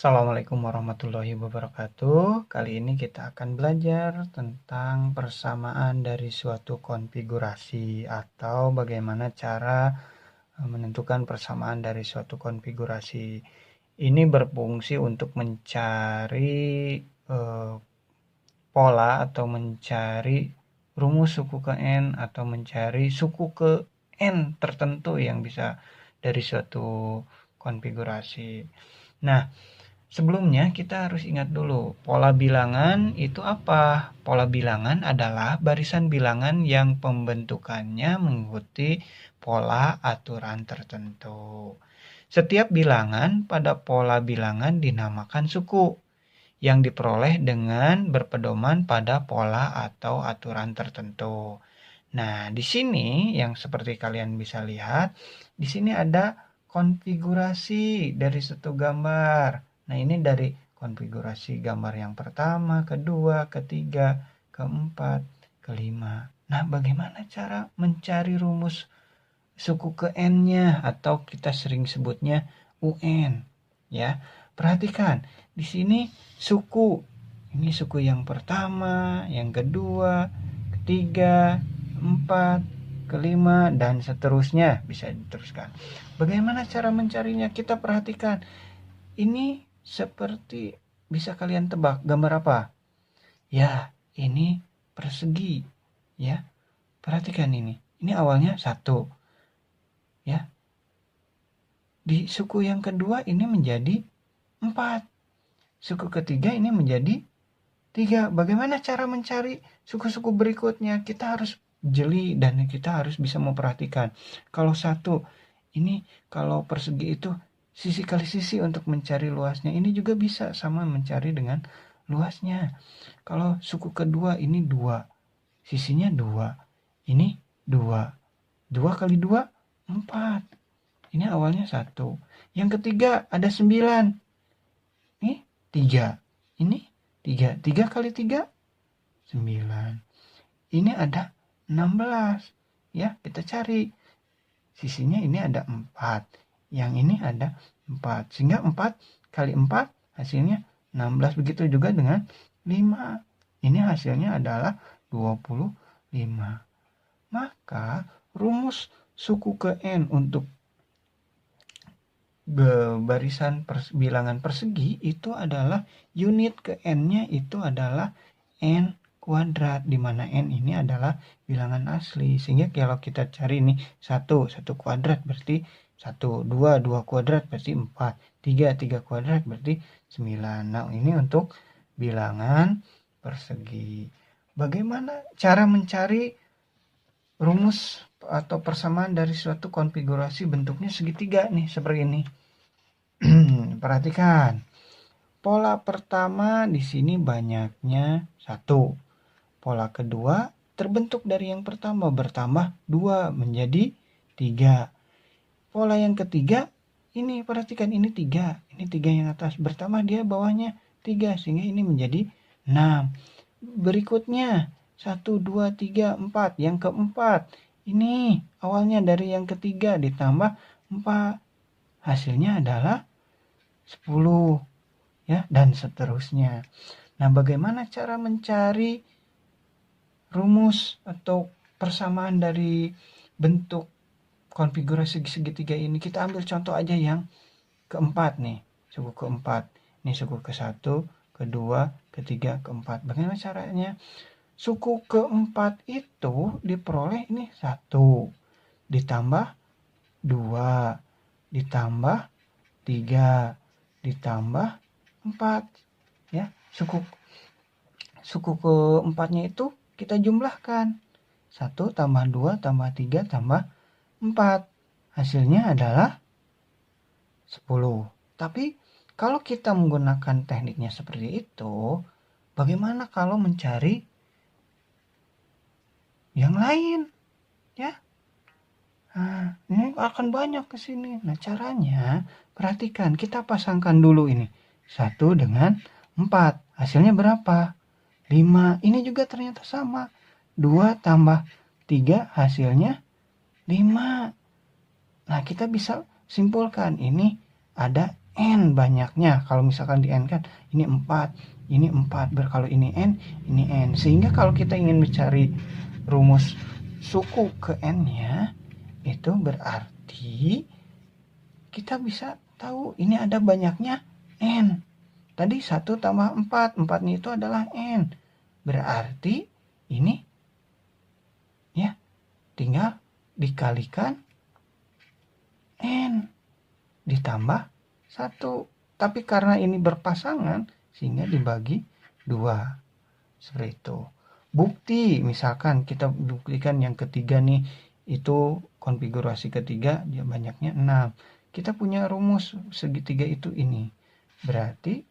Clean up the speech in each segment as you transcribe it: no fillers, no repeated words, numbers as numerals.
Assalamualaikum warahmatullahi wabarakatuh. Kali ini kita akan belajar tentang persamaan dari suatu konfigurasi atau bagaimana cara menentukan persamaan dari suatu konfigurasi. Ini berfungsi untuk mencari pola atau mencari rumus suku ke N atau mencari suku ke N tertentu yang bisa dari suatu konfigurasi. Nah, sebelumnya kita harus ingat dulu, pola bilangan itu apa? Pola bilangan adalah barisan bilangan yang pembentukannya mengikuti pola aturan tertentu. Setiap bilangan pada pola bilangan dinamakan suku yang diperoleh dengan berpedoman pada pola atau aturan tertentu. Nah, di sini yang seperti kalian bisa lihat, di sini ada konfigurasi dari satu gambar. Nah, ini dari konfigurasi gambar yang pertama, kedua, ketiga, keempat, kelima. Nah, bagaimana cara mencari rumus suku ke N-nya atau kita sering sebutnya UN, ya. Perhatikan, di sini suku. Ini suku yang pertama, yang kedua, ketiga, keempat, kelima, dan seterusnya. Bisa diteruskan. Bagaimana cara mencarinya? Kita perhatikan. Ini seperti bisa kalian tebak gambar apa? Ya, ini persegi. Ya, perhatikan ini. Ini awalnya 1. Ya, di suku yang kedua ini menjadi 4. Suku ketiga ini menjadi 3. Bagaimana cara mencari suku-suku berikutnya? Kita harus jeli dan kita harus bisa memperhatikan. Kalau 1, ini kalau persegi itu sisi kali sisi untuk mencari luasnya. Ini juga bisa sama mencari dengan luasnya. Kalau suku kedua ini 2. Sisinya 2. Ini 2. 2 kali 2, 4. Ini awalnya 1. Yang ketiga ada 9. Ini 3. Ini 3. 3 kali 3, 9. Ini ada 16. Ya, kita cari. Sisinya ini ada 4. Yang ini ada 4. Sehingga 4 kali 4 hasilnya 16. Begitu juga dengan 5. Ini hasilnya adalah 25. Maka rumus suku ke N untuk barisan bilangan persegi itu adalah unit ke N-nya itu adalah N kuadrat, di mana N ini adalah bilangan asli. Sehingga kalau kita cari ini 1 kuadrat berarti 1, 2 kuadrat berarti 4, 3 kuadrat berarti 9. Nah, ini untuk bilangan persegi. Bagaimana cara mencari rumus atau persamaan dari suatu konfigurasi bentuknya segitiga nih, seperti ini. Perhatikan. Pola pertama di sini banyaknya 1. Pola kedua terbentuk dari yang pertama bertambah 2 menjadi 3. Pola yang ketiga ini perhatikan, ini 3. Ini 3 yang atas bertambah dia bawahnya 3 sehingga ini menjadi 6. Berikutnya 1, 2, 3, 4. Yang keempat ini awalnya dari yang ketiga ditambah 4. Hasilnya adalah 10. Ya, dan seterusnya. Nah, bagaimana cara mencari rumus atau persamaan dari bentuk konfigurasi segitiga ini? Kita ambil contoh aja yang keempat nih, suku keempat. Ini suku ke-1, kedua, ketiga, keempat. Bagaimana caranya? Suku keempat itu diperoleh ini 1 ditambah 2 ditambah 3 ditambah 4. Ya, suku keempatnya itu kita jumlahkan. 1 tambah 2 tambah 3 tambah 4. Hasilnya adalah 10. Tapi kalau kita menggunakan tekniknya seperti itu, bagaimana kalau mencari yang lain? Ya. Nah, ini akan banyak ke sini. Nah, caranya perhatikan, kita pasangkan dulu ini. 1 dengan 4. Hasilnya berapa? 5. Ini juga ternyata sama. 2 tambah 3 hasilnya 5. Nah, kita bisa simpulkan ini ada N banyaknya. Kalau misalkan di N kan ini 4, ini 4. Kalau ini N, ini N. Sehingga kalau kita ingin mencari rumus suku ke N-nya, itu berarti kita bisa tahu ini ada banyaknya N. Tadi 1 tambah 4, 4-nya itu adalah N. Berarti ini ya tinggal dikalikan N ditambah 1. Tapi karena ini berpasangan sehingga dibagi 2. Seperti itu. Bukti, misalkan kita buktikan yang ketiga nih, itu konfigurasi ketiga dia banyaknya 6. Kita punya rumus segitiga itu ini. Berarti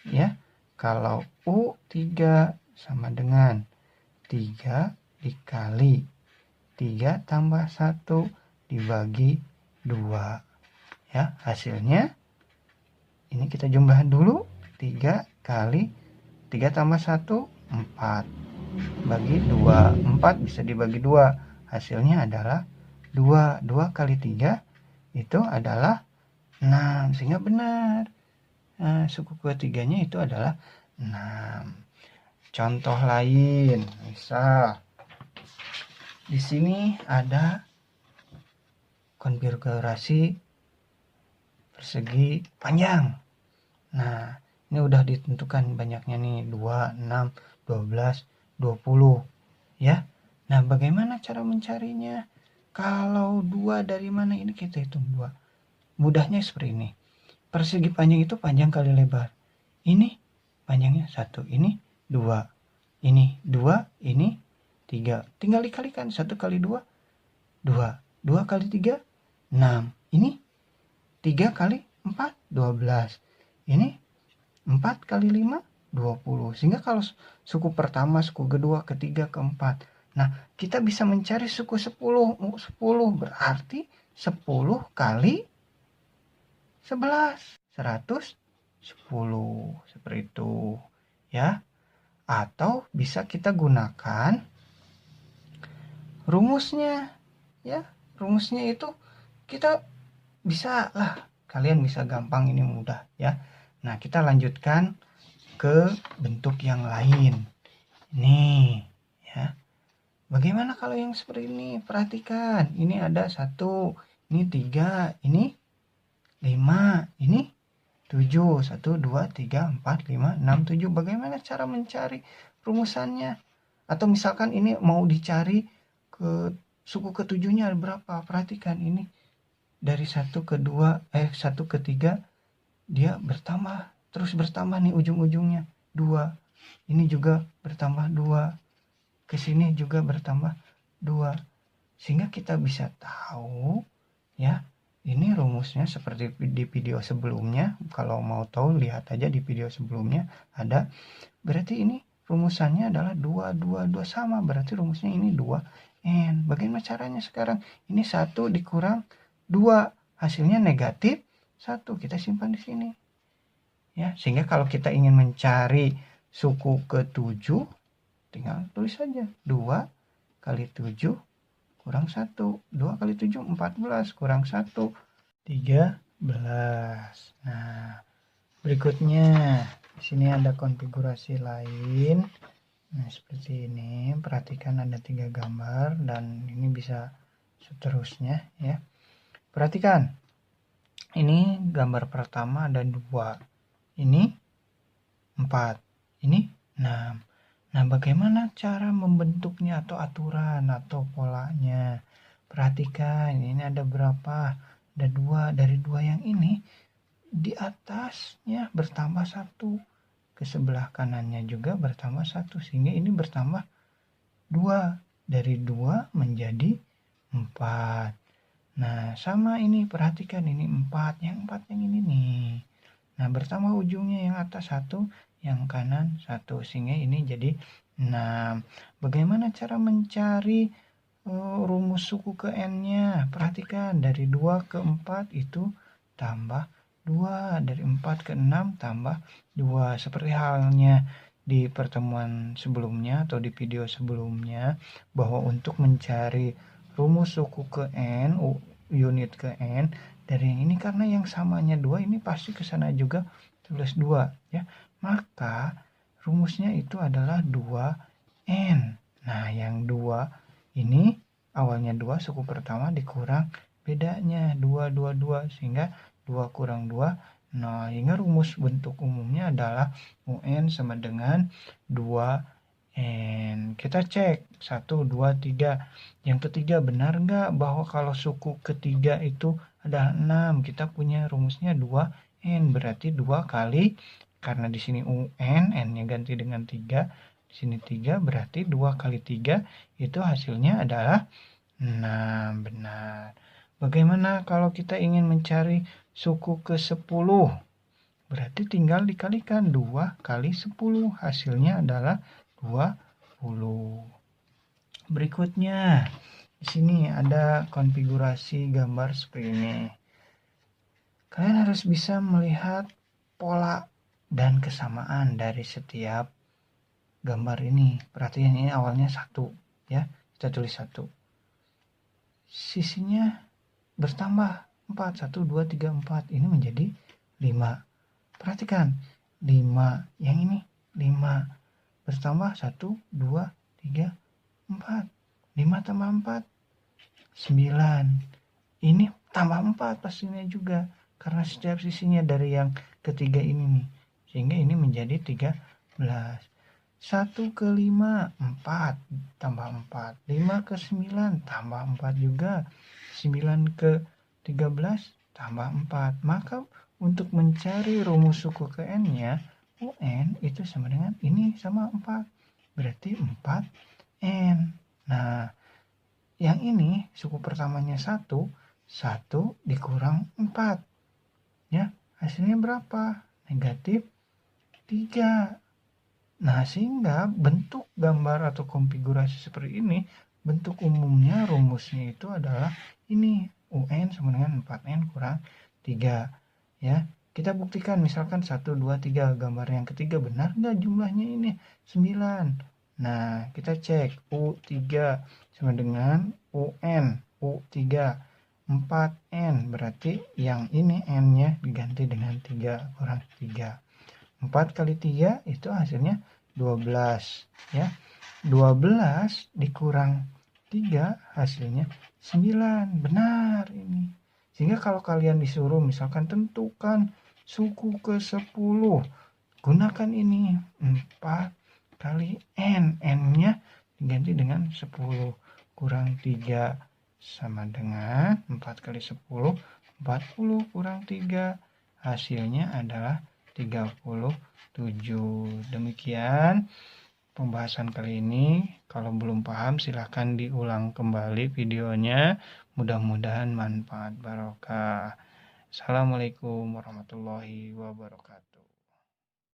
ya kalau U3 sama dengan 3 dikali 3 tambah 1 dibagi 2. Ya, hasilnya ini kita jumlahan dulu. 3 kali 3 tambah 1, 4. Bagi 2. 4 bisa dibagi 2. Hasilnya adalah 2. 2 kali 3 itu adalah 6. Sehingga benar. Nah, suku ketiganya itu adalah 6. Contoh lain, misal di sini ada konfigurasi persegi panjang. Nah, ini udah ditentukan banyaknya nih 2, 6, 12, 20 ya. Nah, bagaimana cara mencarinya? Kalau 2 dari mana ini kita hitung 2. Mudahnya seperti ini. Persegi panjang itu panjang kali lebar. Ini panjangnya 1, ini 2. Ini 2, ini 3. Tinggal dikalikan 1 kali 2, 2. 2 kali 3, 6. Ini 3 kali 4, 12. Ini 4 kali 5, 20. Sehingga kalau suku pertama, suku kedua, ketiga, keempat. Nah, kita bisa mencari suku 10. 10 berarti 10 kali 11. 110. Seperti itu. Ya. Atau bisa kita gunakan rumusnya. Ya. Rumusnya itu kita bisa lah. Kalian bisa gampang, ini mudah ya. Nah, kita lanjutkan ke bentuk yang lain. Nih, ya. Bagaimana kalau yang seperti ini? Perhatikan, ini ada 1, ini 3, ini 5, ini 7. 1, 2, 3, 4, 5, 6, 7. Bagaimana cara mencari rumusannya? Atau misalkan ini mau dicari ke suku ketujuhnya berapa? Perhatikan ini. Dari 1 ke 2, 1 ke 3 dia bertambah, terus bertambah nih ujung-ujungnya 2. Ini juga bertambah 2. Ke sini juga bertambah 2. Sehingga kita bisa tahu ya, ini rumusnya seperti di video sebelumnya. Kalau mau tahu lihat aja di video sebelumnya ada. Berarti ini rumusannya adalah 2, 2, 2 sama. Berarti rumusnya ini 2N. Bagaimana caranya sekarang? Ini 1 dikurang 2, hasilnya negatif 1. Kita simpan di sini. Ya, sehingga kalau kita ingin mencari suku ke-7, tinggal tulis saja 2 kali 7 kurang 1. 2 kali 7, 14 kurang 1, 13. Nah, berikutnya di sini ada konfigurasi lain. Nah, seperti ini. Perhatikan ada 3 gambar dan ini bisa seterusnya ya. Perhatikan. Ini gambar pertama ada 2. Ini 4. Ini 6. Nah, bagaimana cara membentuknya atau aturan atau polanya? Perhatikan, ini ada berapa? Ada 2. Dari 2 yang ini, di atasnya bertambah 1. Ke sebelah kanannya juga bertambah 1. Sehingga ini bertambah 2. Dari 2 menjadi 4. Nah, sama ini, perhatikan ini 4. Yang 4 yang ini nih. Nah, bertambah ujungnya yang atas 1. Yang kanan 1, sehingga ini jadi 6. Bagaimana cara mencari rumus suku ke N-nya? Perhatikan, dari 2 ke 4 itu tambah 2. Dari 4 ke 6 tambah 2. Seperti halnya di pertemuan sebelumnya atau di video sebelumnya, bahwa untuk mencari rumus suku ke N, unit ke N, dari yang ini karena yang samanya 2 ini pasti ke sana juga tulis 2 ya. Maka rumusnya itu adalah 2N. Nah, yang 2 ini awalnya 2 suku pertama dikurang bedanya 2 2 2 sehingga 2 kurang 2 0. Hingga rumus bentuk umumnya adalah UN sama dengan 2N. Kita cek 1 2 3. Yang ketiga benar nggak bahwa kalau suku ketiga itu ada 6, kita punya rumusnya 2N, berarti 2 kali, karena di sini UN, N-nya ganti dengan 3, di sini 3, berarti 2 kali 3, itu hasilnya adalah 6, benar. Bagaimana kalau kita ingin mencari suku ke-10? Berarti tinggal dikalikan 2 kali 10, hasilnya adalah 20. Berikutnya, di sini ada konfigurasi gambar seperti ini. Kalian harus bisa melihat pola dan kesamaan dari setiap gambar ini. Perhatian ini awalnya 1 ya. Kita tulis 1. Sisinya bertambah 4. 1 2 3 4. Ini menjadi 5. Perhatikan 5. Yang ini 5 bertambah 1 2 3 4. 5 tambah 4 9. Ini tambah 4 pastinya juga karena setiap sisinya dari yang ketiga ini nih, sehingga ini menjadi 13. 1 ke 5 4 tambah 4. 5 ke 9 tambah 4 juga. 9 ke 13 tambah 4. Maka untuk mencari rumus suku ke N-nya, UN itu sama dengan ini sama 4. Berarti 4N. Nah, yang ini suku pertamanya 1 dikurang 4. Ya, hasilnya berapa? Negatif 3. Nah, sehingga bentuk gambar atau konfigurasi seperti ini, bentuk umumnya rumusnya itu adalah ini, UN sama dengan 4N kurang 3. Ya, kita buktikan misalkan 1, 2, 3, gambar yang ketiga benar nggak jumlahnya ini? 9. Nah, kita cek U3 sama dengan UN, U3, 4N, berarti yang ini N-nya diganti dengan 3 kurang 3. 4 kali 3 itu hasilnya 12 ya. 12 dikurang 3 hasilnya 9. Benar ini. Sehingga kalau kalian disuruh misalkan tentukan suku ke-10, gunakan ini 4 kali N. N-nya diganti dengan 10 kurang 3 sama dengan 4 kali 10, 40 kurang 3. Hasilnya adalah 37. Demikian pembahasan kali ini. Kalau belum paham silahkan diulang kembali videonya. Mudah-mudahan manfaat barokah. Assalamualaikum warahmatullahi wabarakatuh.